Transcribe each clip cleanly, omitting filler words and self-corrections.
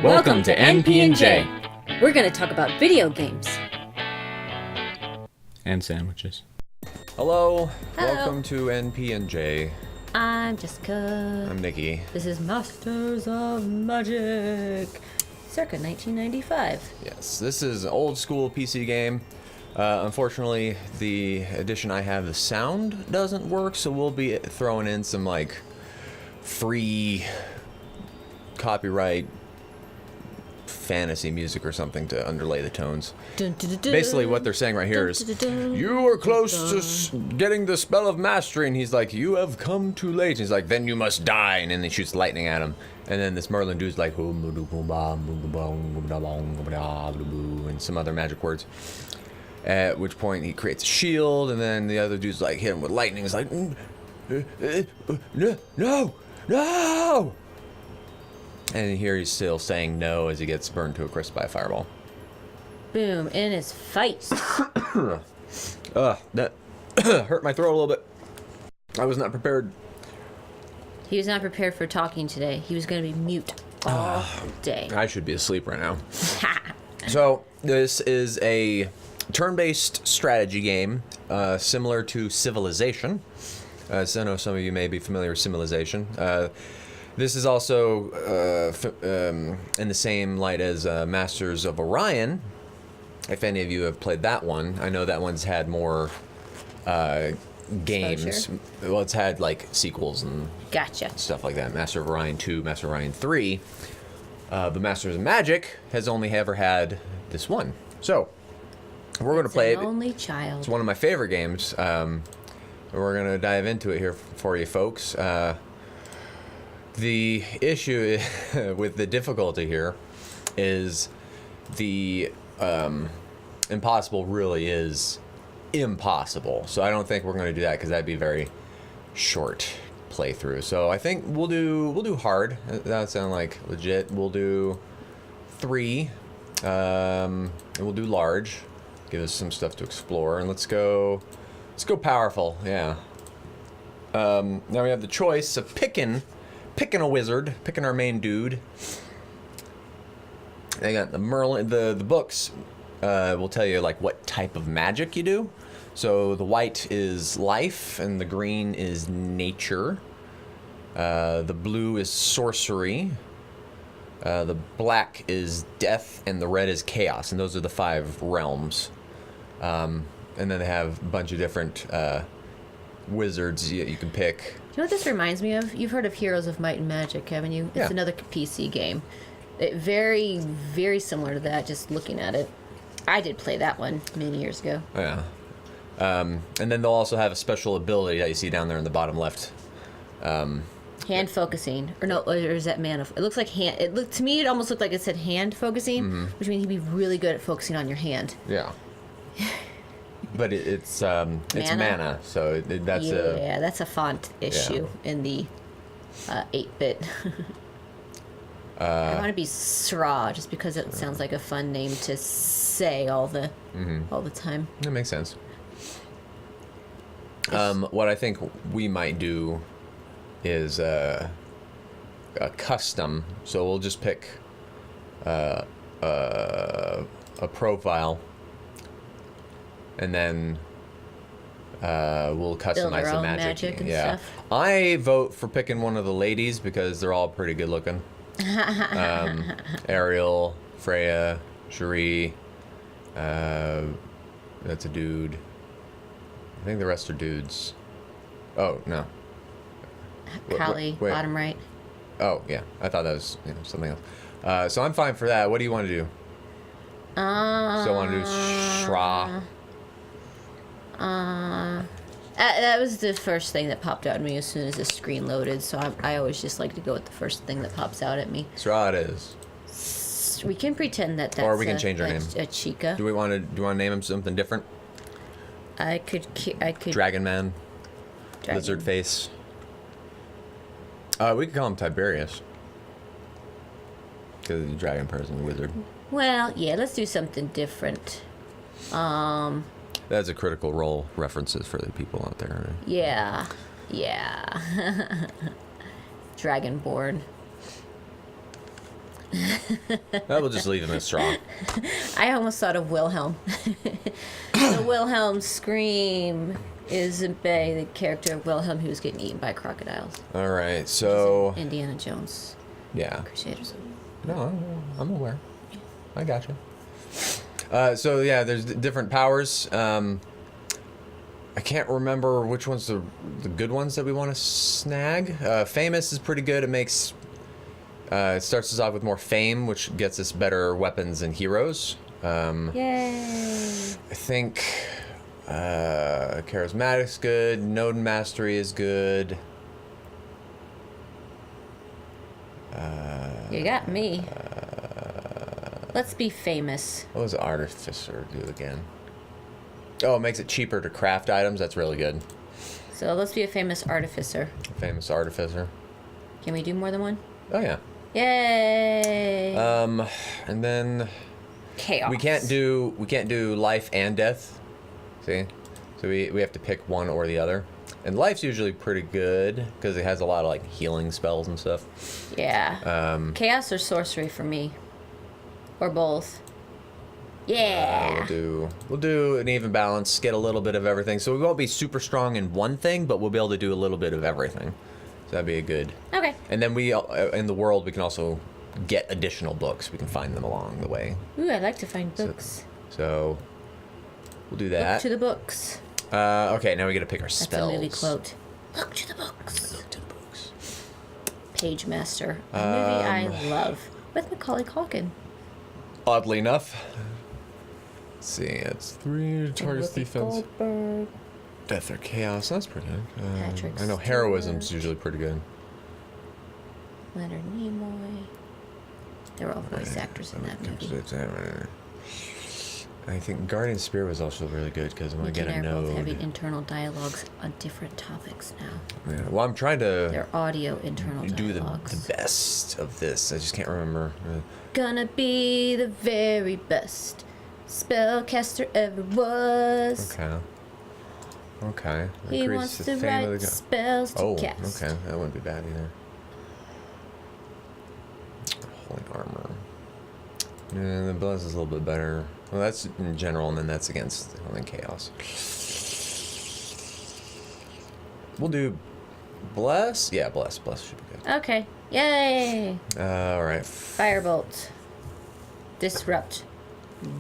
Welcome to NP&J. We're going to talk about video games. And sandwiches. Hello. Hello. Welcome to NP&J. I'm Jessica. I'm Nikki. This is Masters of Magic, circa 1995. Yes, this is an old school PC game. Unfortunately, the edition I have, the sound doesn't work, so we'll be throwing in some like free copyright fantasy music or something to underlay the tones. Dun, dun, dun, dun. Basically what they're saying right here is, you are close to getting the spell of mastery, and he's like, you have come too late. And he's like, then you must die, and then he shoots lightning at him. And then this Merlin dude's like, and some other magic words. At which point he creates a shield, and then the other dude's like, hit him with lightning. He's like, no! And here he's still saying no as he gets burned to a crisp by a fireball. Boom, in his face. That hurt my throat a little bit. I was not prepared. He was not prepared for talking today. He was going to be mute all day. I should be asleep right now. So, this is a turn-based strategy game, similar to Civilization. So I know some of you may be familiar with Civilization. This is also in the same light as Masters of Orion. If any of you have played that one, I know that one's had more games. Exposure. Well, it's had like sequels and Gotcha. stuff like that. Master of Orion 2, Master of Orion 3. But Masters of Magic has only ever had this one. So, we're going to play it. Only child. It's one of my favorite games. We're going to dive into it here for you folks. The issue with the difficulty here is the impossible really is impossible. So I don't think we're going to do that because that'd be a very short playthrough. So I think we'll do hard. That sounds like legit. We'll do 3, and we'll do large. Give us some stuff to explore, and let's go powerful. Yeah. Now we have the choice of picking a wizard, picking our main dude. They got the Merlin. The books will tell you like what type of magic you do. So the white is life, and the green is nature. The blue is sorcery. The black is death, and the red is chaos. And those are the 5 realms. And then they have a bunch of different wizards you can pick. You know what this reminds me of? You've heard of Heroes of Might and Magic, haven't you? It's another PC game. Very, very similar to that, just looking at it. I did play that one many years ago. Yeah. And then they'll also have a special ability that you see down there in the bottom left. Hand focusing. Or no, or is that mana? It looks like hand. To me, it almost looked like it said hand focusing, which means you'd be really good at focusing on your hand. Yeah. But it's mana, so that's a font issue in the 8-bit. I want to be Sra just because it sounds like a fun name to say all the time. That makes sense. What I think we might do is a custom. So we'll just pick a profile. And then we'll customize the magic and stuff. I vote for picking one of the ladies because they're all pretty good looking. Ariel, Freya, Cherie. That's a dude. I think the rest are dudes. Oh, no. Kali, wait. bottom right. Oh, yeah. I thought that was something else. So I'm fine for that. What do you want to do? So I want to do Shra. That was the first thing that popped out at me as soon as the screen loaded, so I always just like to go with the first thing that pops out at me. Shra it is. We can pretend that that's or we can change our name. A Chica. Do you want to name him something different? I could. Dragon Man. Lizard Face. We could call him Tiberius. Because he's a dragon person, wizard. Well, yeah, let's do something different. That's a Critical Role references for the people out there. Yeah. Dragonborn. We'll just leave him as straw. I almost thought of Wilhelm. The Wilhelm scream is the character of Wilhelm who was getting eaten by crocodiles. All right, so Indiana Jones. yeah. Crusaders. No, I'm aware. I got you. So yeah, there's different powers. I can't remember which one's the good ones that we want to snag. Famous is pretty good. It makes it starts us off with more fame, which gets us better weapons and heroes. Yay! I think charismatic's good. Node mastery is good. You got me. Let's be famous. What does artificer do again? Oh, it makes it cheaper to craft items. That's really good. So let's be a famous artificer. Famous artificer. Can we do more than one? Oh yeah. Yay! And then Chaos. we can't do life and death. See, so we have to pick one or the other. And life's usually pretty good because it has a lot of like healing spells and stuff. Yeah. Chaos or sorcery for me, or both. Yeah. We'll do an even balance. Get a little bit of everything. So we won't be super strong in one thing, but we'll be able to do a little bit of everything. So that'd be a good. Okay. And then we in the world we can also get additional books. We can find them along the way. Ooh, I like to find books. So we'll do that. Look to the books. Okay, now we got to pick our That's spells. a movie quote. Look to the books. Look to the books. Page Master, a movie I love, with Macaulay Culkin. Oddly enough. Let's see, it's 3 targets Whoopi defense. Goldberg. Death or chaos. That's pretty good. Patrick I know Stewart. heroism's usually pretty good. Leonard Nimoy. They were all voice actors in that movie. I think Guardian Spear was also really good because I'm gonna Mickey get a and I are both having node. internal dialogues on different topics now. Yeah, well, I'm trying to They're audio internal do the dialogues. best of this. I just can't remember. Gonna be the very best spellcaster ever was. Okay. He Increase wants the to fame of write the spells to Oh, cast. okay. That wouldn't be bad either. Holy armor. Yeah, the bless is a little bit better. Well, that's in general, and then that's against chaos. We'll do bless. Yeah, bless. Bless should be good. Okay. Yay! All right. Firebolt. Disrupt.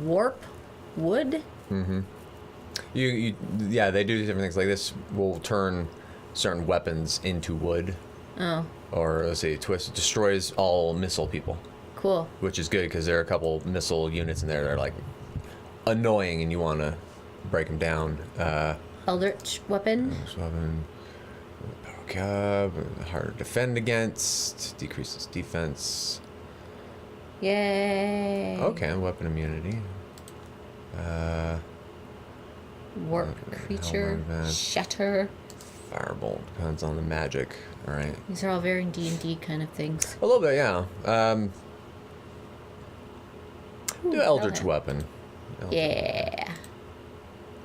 Warp. Wood. Yeah, they do different things like this. Will turn certain weapons into wood. Oh, Or let's say destroys all missile people, cool. which is good because there are a couple missile units in there that are like annoying and you want to break them down. Eldritch weapon. Weapon, power cab, harder to defend against, decreases defense. Yay. Okay, weapon immunity. Warp creature. Hellbound. Shatter. Firebolt depends on the magic. All right, These are all very D&D kind of things. a little bit, yeah. Do Eldritch okay. weapon. Yeah.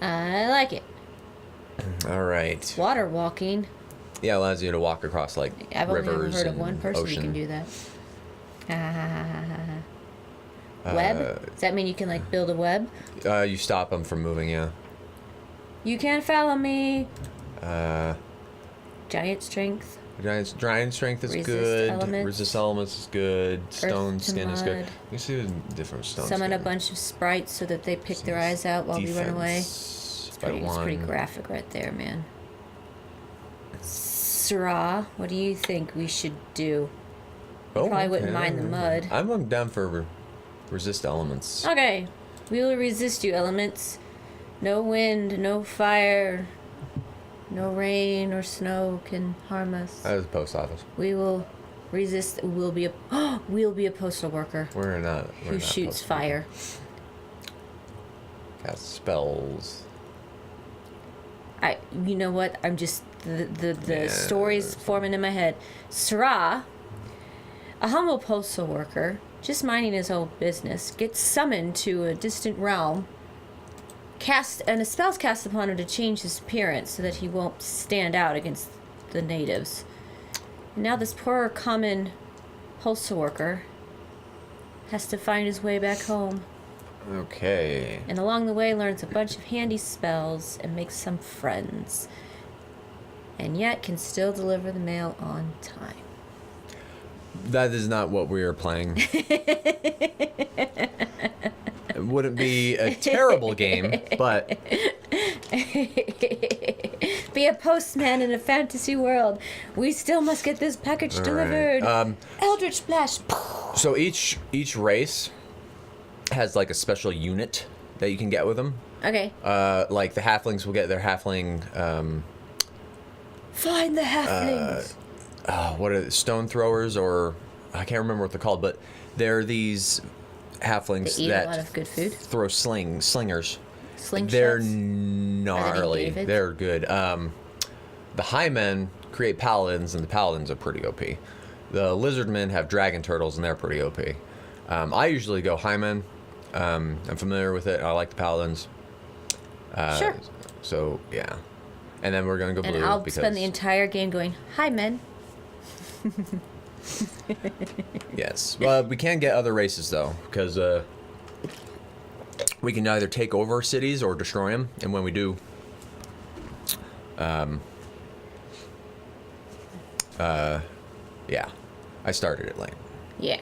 I like it. All right. Water walking. Yeah, allows you to walk across like I've only ever rivers heard of and one person who can ocean. do that. Web? Does that mean you can like build a web? You stop them from moving, yeah. You can't follow me. Uh, Giant strength. Giant strength is Resist good. elements. Resist elements is good. Stone to skin is good. mud. You see the different stone Summon a skin. bunch of sprites so that they pick their eyes out while we run away. Defense by It's pretty one. graphic right there, man. Sra, what do you think we should do? Oh, Probably wouldn't mind the mud. I'm down for resist elements. Okay, we will resist you, elements. No wind, no fire, no rain or snow can harm us. That was the post office. We will resist. We'll be a postal worker We're not. who shoots fire. Cast spells. You know what? I'm just the Yeah, stories forming in my head. Sra, a humble postal worker, just minding his own business, gets summoned to a distant realm. A spell's cast upon him to change his appearance so that he won't stand out against the natives. And now this poor common postal worker has to find his way back home. Okay. And along the way learns a bunch of handy spells and makes some friends. And yet can still deliver the mail on time. That is not what we are playing. It wouldn't be a terrible game, but Be a postman in a fantasy world. We still must get this package delivered. Eldritch Splash. so each race has like a special unit that you can get with them. Okay. Like the halflings will get their halfling. Find the halflings. What are they, stone throwers, or I can't remember what they're called, but they're these halflings They eat that a lot of good food. throw slingers. Slingshots. They're Are they gnarly. Davids? They're good. The high men create paladins, and the paladins are pretty OP. The lizard men have dragon turtles, and they're pretty OP. I usually go high men. I'm familiar with it. I like the paladins. Sure. So yeah, and then we're gonna go blue. And I'll because spend the entire game going, "Hi, men." yes. Well, we can get other races though, because we can either take over cities or destroy them, and when we do, yeah, I started it late. Yeah.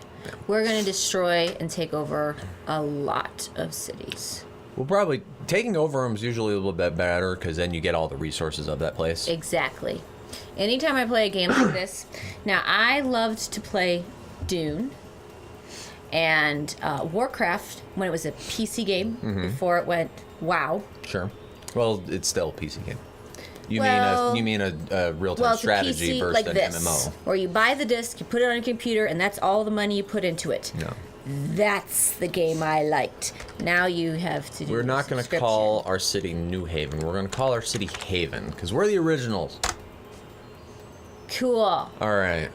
We're going to destroy and take over a lot of cities. Well, probably taking over them is usually a little bit better because then you get all the resources of that place. Exactly. Anytime I play a game like this, now I loved to play Dune and Warcraft when it was a PC game before it went WoW. Sure. Well, it's still a PC game. You Well- mean a real-time Well, it's strategy a PC versus like an this, MMO. where you buy the disc, you put it on your computer, and that's all the money you put into it. No. That's the game I liked. Now you have to do We're not going to subscription. call our city New Haven. We're going to call our city Haven because we're the originals. Cool. All right.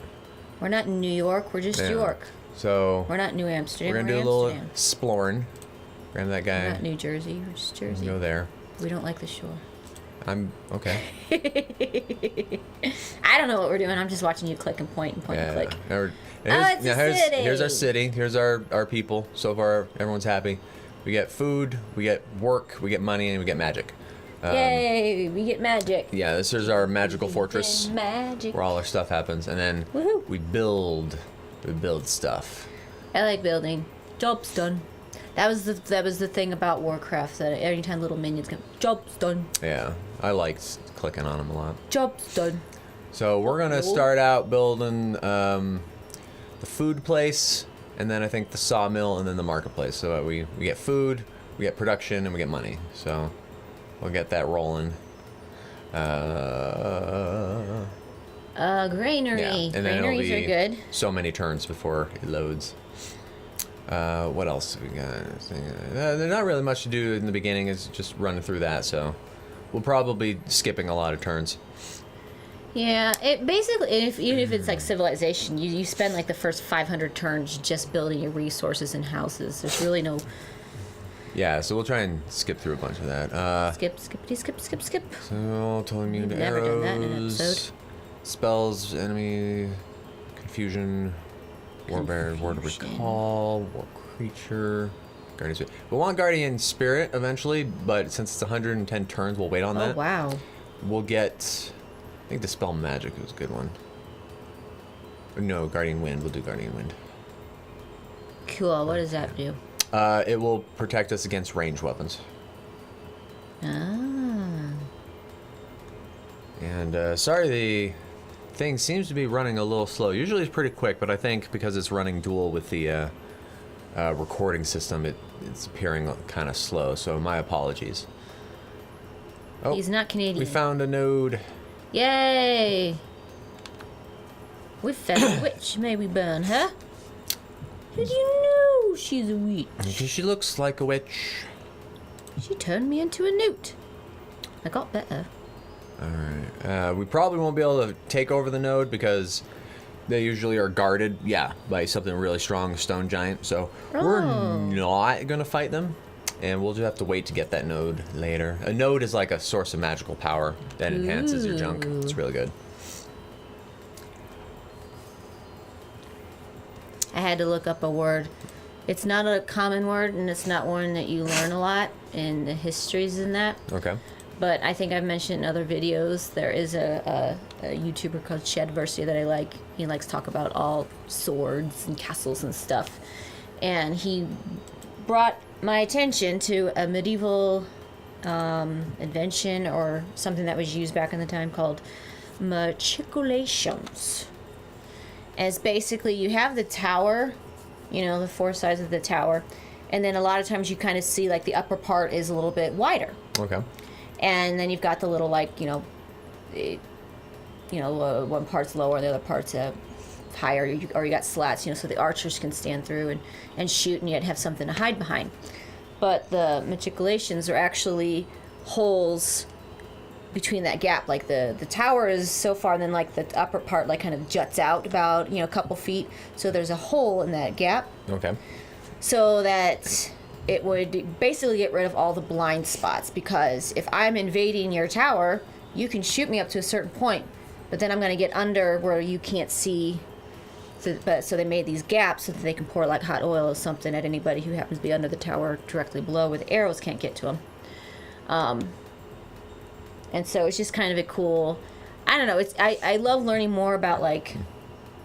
We're not in New York, we're just Yeah. York. So We're not New Amsterdam, we're going to do a we're little Amsterdam. exploring. Grab that We're guy. not New Jersey, we're just Jersey. Go there. We don't like the shore. I'm okay. I don't know what we're doing. I'm just watching you click and point and point and click. It's a city. Here's our city. Here's our people. So far, everyone's happy. We get food, we get work, we get money, and we get magic. Yay, we get magic. Yeah, this is our magical fortress Magic. where all our stuff happens, and then Woohoo. we build stuff. I like building. Job's done. That was the thing about Warcraft, that anytime little minions come, job's done. Yeah, I liked clicking on them a lot. Job's done. So we're gonna start out building the food place, and then I think the sawmill, and then the marketplace. So that we get food, we get production, and we get money. So we'll get that rolling. Granary. Yeah, and then it'll Granaries be are good. so many turns before it loads. What else have we got? There's not really much to do in the beginning. It's just running through that. So we'll probably be skipping a lot of turns. Yeah, it basically, even if it's like Civilization, you spend like the first 500 turns just building your resources and houses. There's really no Yeah, so we'll try and skip through a bunch of that. skip. So total immune to Never done that in an arrows, episode. spells, enemy, confusion, warbear, ward of Confusion. recall, war creature, guardian spirit. We want guardian spirit eventually, but since it's 110 turns, we'll wait on Oh, that. wow. We'll get, I think dispel magic was a good one. No, guardian wind. We'll do guardian wind. Cool. What does that do? It will protect us against ranged weapons. Ah. And sorry, the thing seems to be running a little slow. Usually it's pretty quick, but I think because it's running dual with the recording system, it's appearing kind of slow. So my apologies. Oh, He's not Canadian. we found a node. Yay! We found a witch. May we burn her? Did you know she's a witch? She looks like a witch. She turned me into a newt. I got better. All right. We probably won't be able to take over the node because they usually are guarded, by something really strong, stone giant. So we're not gonna fight them, and we'll just have to wait to get that node later. A node is like a source of magical power that enhances your junk. Ooh. It's really good. I had to look up a word It's not a common word, and it's not one that you learn a lot in the histories and that. Okay. But I think I've mentioned in other videos, there is a YouTuber called Shedversity that I like. He likes to talk about all swords and castles and stuff. And he brought my attention to a medieval invention or something that was used back in the time called matriculations. As basically you have the tower, you know, the four sides of the tower, and then a lot of times you kind of see like the upper part is a little bit wider. Okay. And then you've got the little, like, one part's lower, the other part's higher, or you got slats, so the archers can stand through and shoot, and yet have something to hide behind. But the matriculations are actually holes between that gap. Like the tower is so far, and then like the upper part like kind of juts out about a couple feet. So there's a hole in that gap. Okay. So that it would basically get rid of all the blind spots, because if I'm invading your tower, you can shoot me up to a certain point, but then I'm going to get under where you can't see. So they made these gaps so that they can pour like hot oil or something at anybody who happens to be under the tower directly below, where the arrows can't get to them. And so it's just kind of a cool, I don't know, I love learning more about like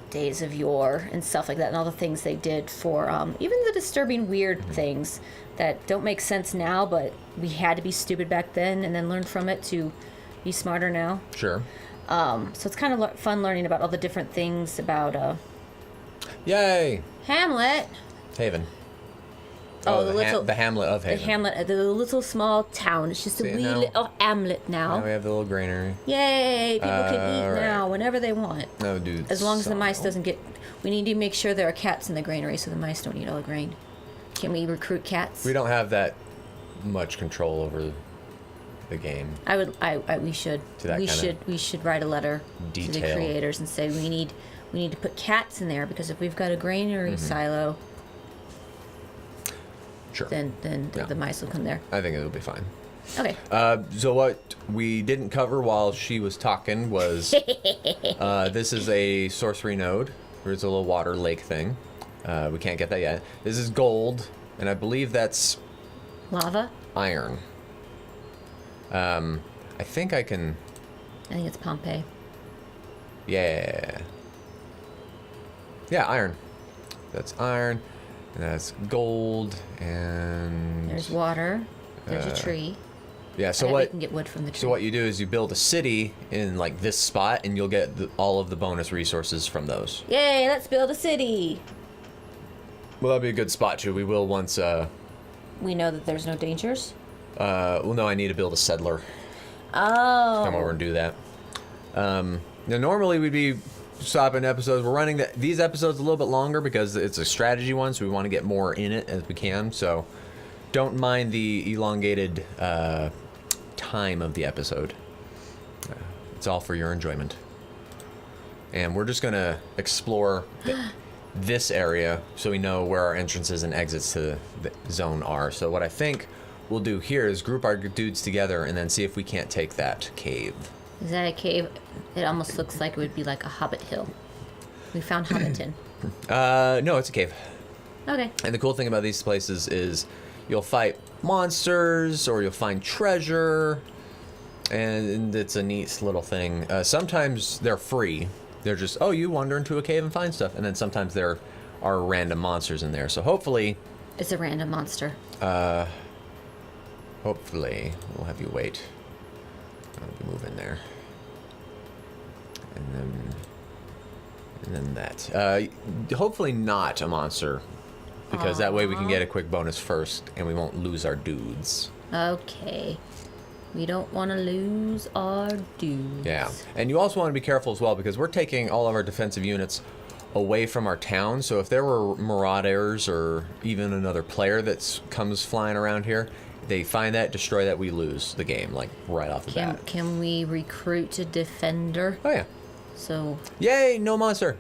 days of yore and stuff like that, and all the things they did for even the disturbing weird things that don't make sense now, but we had to be stupid back then and then learn from it to be smarter now. Sure. So it's kind of fun learning about all the different things about Yay! Hamlet. Haven. Oh, the Hamlet of Haven. The Hamlet, the little small town. It's just a wee little hamlet now. Now we have the little granary. Yay! People can eat right. now whenever they want. No, dude. As long as the mice doesn't get. We need to make sure there are cats in the granary so the mice don't eat all the grain. Can we recruit cats? We don't have that much control over the game. We should. To that We should write a letter to the detail. creators and say we need to put cats in there, because if we've got a granary silo, Sure. then Yeah. the mice will come there. I think it'll be fine. Okay. So what we didn't cover while she was talking was this is a sorcery node. There's a little water lake thing. We can't get that yet. This is gold, and I believe that's Lava? iron. I think I can. I think it's Pompeii. Yeah. Yeah, iron. That's iron. And that's gold, and There's water. There's a tree. yeah. So We what? can get wood from the tree. So what you do is you build a city in like this spot, and you'll get all of the bonus resources from those. Yay! Let's build a city. Well, that'd be a good spot too. We will once. We know that there's no dangers. Well, no, I need to build a settler. Oh. Come over and do that. Now, normally we'd be stopping episodes. We're running these episodes a little bit longer because it's a strategy one, so we want to get more in it as we can. So don't mind the elongated time of the episode. It's all for your enjoyment. And we're just going to explore this area so we know where our entrances and exits to the zone are. So what I think we'll do here is group our dudes together and then see if we can't take that cave. Is that a cave? It almost looks like it would be like a hobbit hill. We found Hobbiton. No, it's a cave. Okay. And the cool thing about these places is you'll fight monsters or you'll find treasure, and it's a neat little thing. Sometimes they're free. They're just, oh, you wander into a cave and find stuff. And then sometimes there are random monsters in there. So hopefully... It's a random monster. Hopefully we'll have you wait. I'll move in there. And then that. Hopefully not a monster, because that way we can get a quick bonus first and we won't lose our dudes. Okay. We don't want to lose our dudes. Yeah. And you also want to be careful as well, because we're taking all of our defensive units away from our town. So if there were marauders or even another player that comes flying around here, they find that, destroy that, we lose the game, like right off the bat. Can we recruit a defender? Oh, yeah. So. Yay, no monster.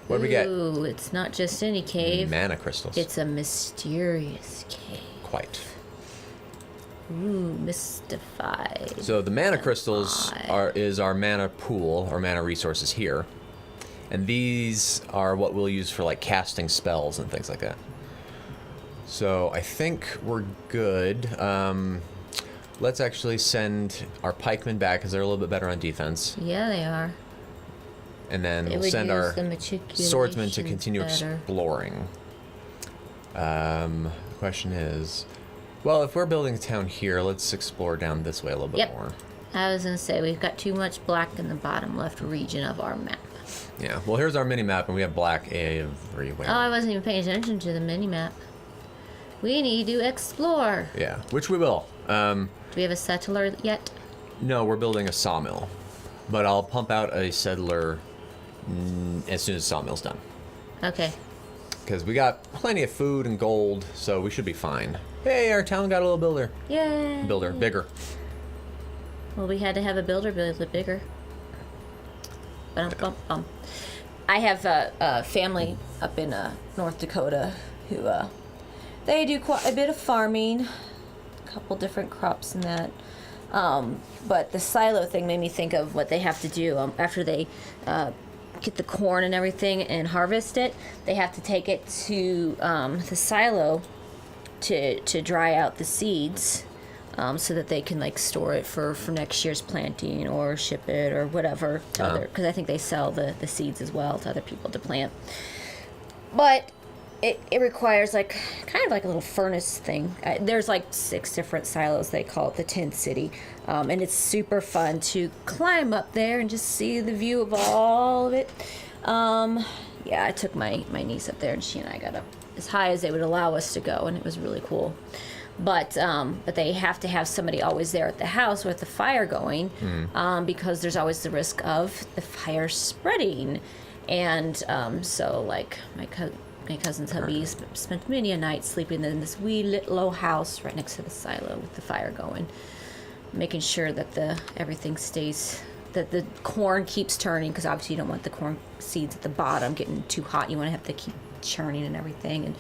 What do we get? Ooh, it's not just any cave. Mana crystals. It's a mysterious cave. Quite. Ooh, mystified. So the mana crystals is our mana pool, our mana resources here. And these are what we'll use for like casting spells and things like that. So I think we're good. Let's actually send our pikemen back because they're a little bit better on defense. Yeah, they are. And then They we'll would send use our the swordsmen to matriculations continue better. exploring. The question is, well, if we're building a town here, let's explore down this way a little bit Yep. more. I was gonna say we've got too much black in the bottom left region of our map. Yeah, well, here's our mini map, and we have black everywhere. Oh, I wasn't even paying attention to the mini map. We need to explore. Yeah, which we will. Do we have a settler yet? No, we're building a sawmill, but I'll pump out a settler as soon as the sawmill's done. Okay. Because we got plenty of food and gold, so we should be fine. Hey, our town got a little builder. Yay. Bigger. Well, we had to have a builder build it bigger. I have a family up in North Dakota who they do quite a bit of farming, a couple different crops and that. But the silo thing made me think of what they have to do after they get the corn and everything and harvest it. They have to take it to the silo to dry out the seeds. So that they can like store it for next year's planting or ship it or whatever to other, because I think they sell the seeds as well to other people to plant. But it requires like kind of like a little furnace thing. There's like 6 different silos. They call it the Tent City, and it's super fun to climb up there and just see the view of all of it. Yeah, I took my niece up there and she and I got up as high as they would allow us to go, and it was really cool. But they have to have somebody always there at the house with the fire going, because there's always the risk of the fire spreading. And so, like, my cousin's hubby spent many a night sleeping in this wee little old house right next to the silo with the fire going, making sure that everything stays, that the corn keeps turning, because obviously you don't want the corn seeds at the bottom getting too hot. You want to have to keep churning and everything. And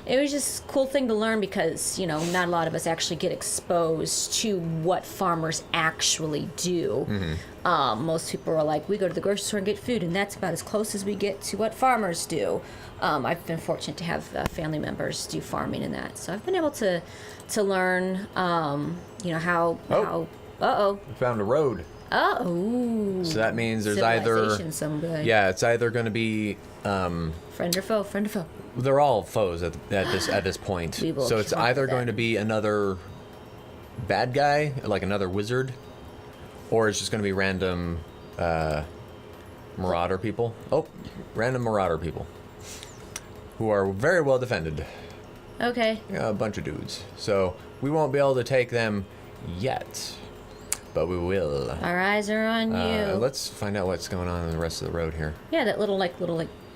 it was just a cool thing to learn because, you know, not a lot of us actually get exposed to what farmers actually do. Most people are like, we go to the grocery store and get food, and that's about as close as we get to what farmers do. I've been fortunate to have family members do farming and that, so I've been able to learn, you know, how. We found a road. Oh. So that means there's either it's either going to be friend or foe. they're all foes at this point. So it's either going to be another bad guy, like another wizard, or it's just going to be random marauder people. Random marauder people who are very well defended. Okay. A bunch of dudes. So we won't be able to take them yet, but we will. Our eyes are on you. Let's find out what's going on in the rest of the road here. Yeah, that little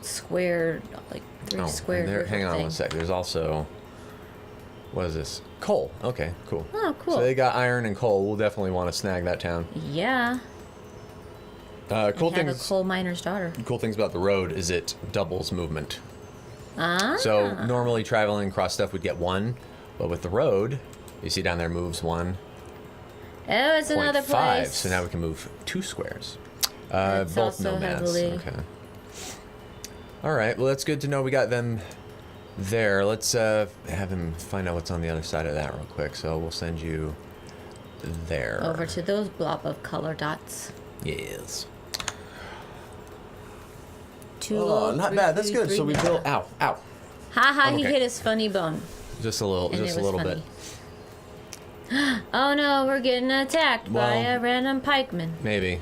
square, like 3 square. There, hang on 1 sec. There's also, what is this? Coal. Okay, cool. Oh, cool. So they got iron and coal. We'll definitely want to snag that town. Yeah. Cool have things. a coal miner's daughter. Cool things about the road is it doubles movement. Ah. So normally traveling across stuff would get 1, but with the road, you see down there moves 1. Oh, it's another 0.5, place. so now we can move 2 squares. It's Both also nomads. heavily- Okay. All right. Well, that's good to know. We got them there. Let's have him find out what's on the other side of that real quick. So we'll send you there. Over to those blob of color dots. Yes. 2, Not 3, bad. That's 3, good. 3, So we yeah. built. Ow! Ha ha! I'm He okay. hit his funny bone. Just a little. And Just it a was little funny. bit. Oh no, we're getting attacked by Well- a random pikeman. Maybe.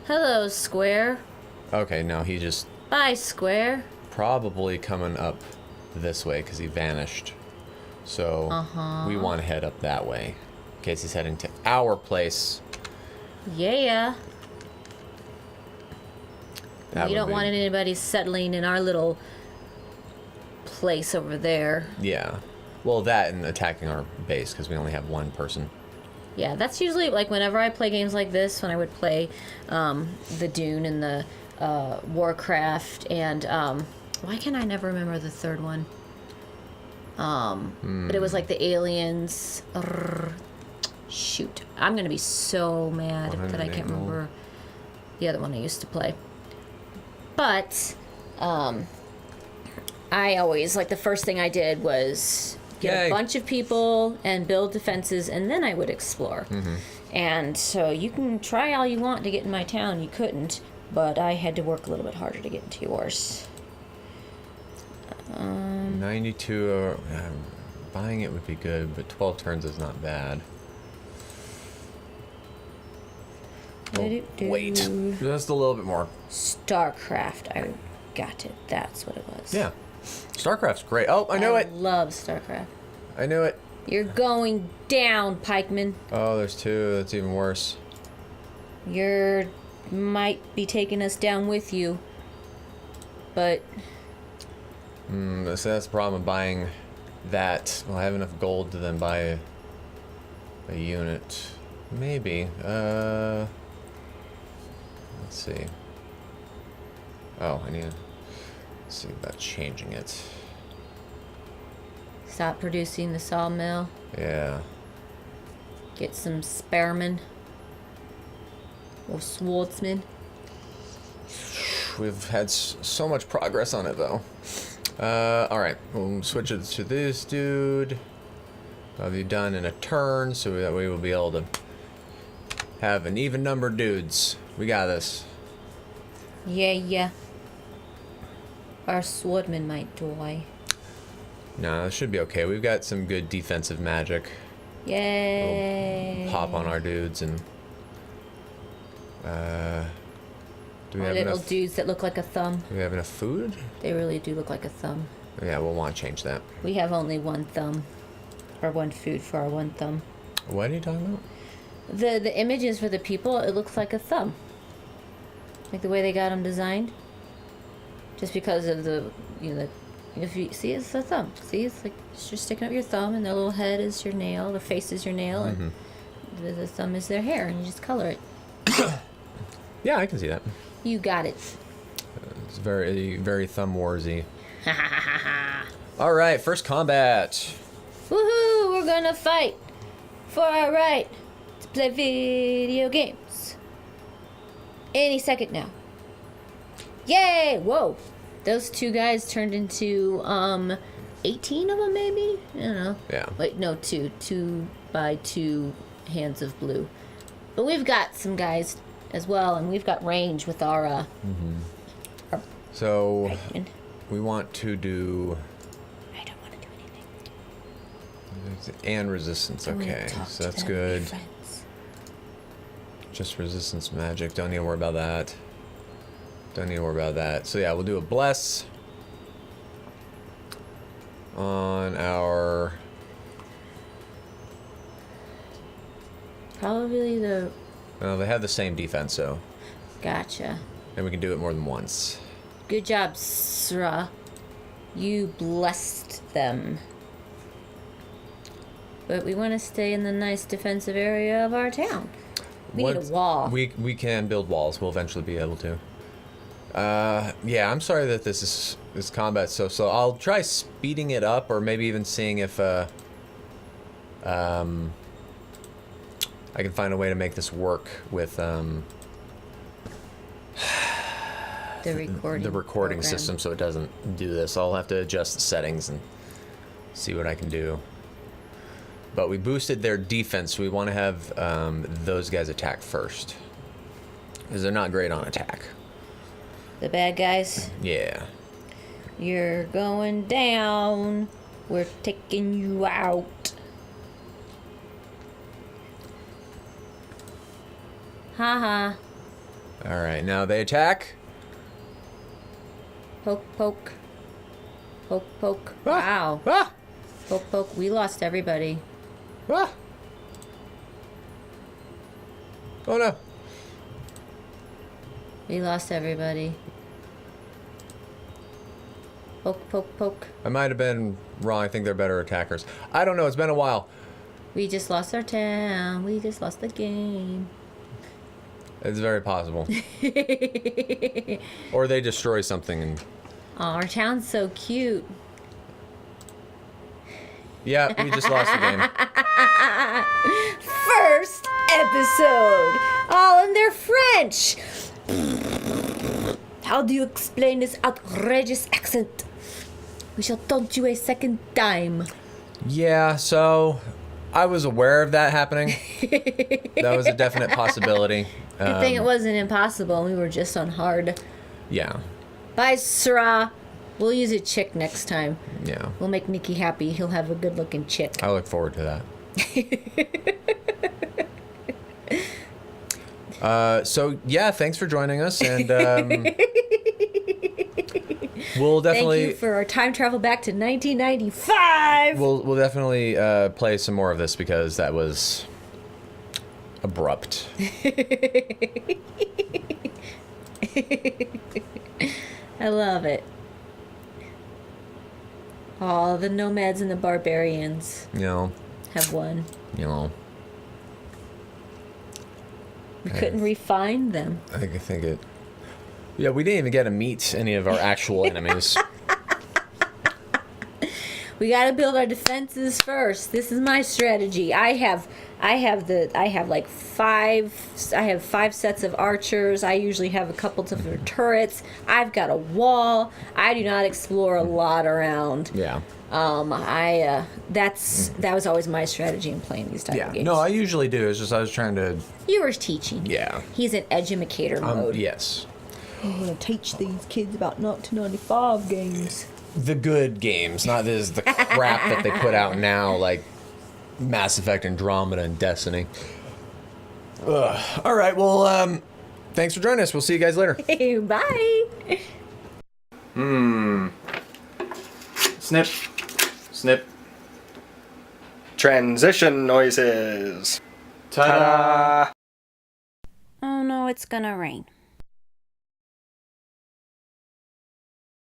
Hello, square. Okay. Now he just Bye, square. probably coming up this way because he vanished. So we want to head up that way in case he's heading to our place. Yeah. That We would don't be- want anybody settling in our little place over there. Yeah. Well, that and attacking our base because we only have 1 person. Yeah, that's usually like whenever I play games like this, when I would play the Dune and the Warcraft and why can I never remember the third one? But it was like the aliens. Shoot, I'm gonna be so mad that I can't 108 gold. remember the other one I used to play. But I always, like, the first thing I did was get Yay. a bunch of people and build defenses, and then I would explore. And so you can try all you want to get in my town. You couldn't, but I had to work a little bit harder to get into yours. 92. Buying it would be good, but 12 turns is not bad. Wait, just a little bit more. StarCraft. I got it. That's what it was. Yeah. StarCraft's great. Oh, I know it. I love StarCraft. I knew it. You're going down, pikeman. Oh, there's two. That's even worse. You're might be taking us down with you, but So that's the problem of buying that. Well, I have enough gold to then buy a unit. Maybe. Let's see. Oh, I need to see about changing it. stop producing the sawmill. Yeah. Get some spearmen or swordsmen. We've had so much progress on it, though. All right, we'll switch it to this dude. I'll be done in a turn, so that way we'll be able to have an even number of dudes. We got this. Yeah. Our swordman might die. No, it should be okay. We've got some good defensive magic. Yay. We'll pop on our dudes and... do we Our have little enough? dudes that look like a thumb. Do we have enough food? They really do look like a thumb. Yeah, we'll want to change that. We have only one thumb. Or one food for our one thumb. What are you talking about? The images for the people, it looks like a thumb. Like the way they got them designed. Just because of the, if you see, it's a thumb. See, it's like you're sticking up your thumb, and their little head is your nail, their face is your nail, and the thumb is their hair, and you just color it. Yeah, I can see that. You got it. It's very, very thumb warsy. All right, first combat. Woohoo! We're gonna fight for our right to play video games. Any second now. Yay! Whoa! Those two guys turned into 18 of them, maybe. I don't know. Yeah. Wait, no, two by two hands of blue. But we've got some guys as well, and we've got range with our So pikemen. we want to do I don't want to do anything. and resistance. I wanna Okay, talk so to that's them and be good. friends. Just resistance magic. Don't need to worry about that. Don't need to worry about that. So yeah, we'll do a bless on our. Probably the. Well, they have the same defense, so Gotcha. and we can do it more than once. Good job, Sra. You blessed them. But we want to stay in the nice defensive area of our town. We need a wall. We can build walls. We'll eventually be able to. Yeah, I'm sorry that this combat's so slow. I'll try speeding it up, or maybe even seeing if I can find a way to make this work with the recording. the recording program. system, so it doesn't do this. I'll have to adjust the settings and see what I can do. But we boosted their defense. So we want to have those guys attack first, because they're not great on attack. The bad guys. Yeah. You're going down. We're taking you out. Haha. All right, now they attack. Poke, poke. Poke, poke. Ah! Wow. Ah! Poke, poke. We lost everybody. Ah! Oh no. We lost everybody. Poke, poke, poke. I might have been wrong. I think they're better attackers. I don't know. It's been a while. We just lost our town. We just lost the game. It's very possible. Or they destroy something and... Aw, our town's so cute. Yeah, we just lost the game. First episode! All in their French! How do you explain this outrageous accent? We shall taunt you a second time. Yeah, so I was aware of that happening. That was a definite possibility. Good thing it wasn't impossible. We were just on hard. Yeah. Bye, Sarah. We'll use a chick next time. Yeah. We'll make Nikki happy. He'll have a good-looking chick. I look forward to that. So yeah, thanks for joining us, and we'll definitely. Thank you for our time travel back to 1995. We'll definitely play some more of this because that was abrupt. I love it. Oh, the nomads and the barbarians You know. have won. You know. We couldn't refine them. I think it. Yeah, we didn't even get to meet any of our actual enemies. We got to build our defenses first. This is my strategy. I have like five sets of archers. I usually have a couple of turrets. I've got a wall. I do not explore a lot around. Yeah. That was always my strategy in playing these type of games. No, I usually do. It's just I was trying to. You were teaching. Yeah. He's in edumacator mode. Yes. I'm gonna teach these kids about 1995 games. The good games, not the crap that they put out now, like Mass Effect, Andromeda, and Destiny. Ugh. All right, well, thanks for joining us. We'll see you guys later. Bye. Snip. Snip. Transition noises. Ta-da! Oh no, it's gonna rain.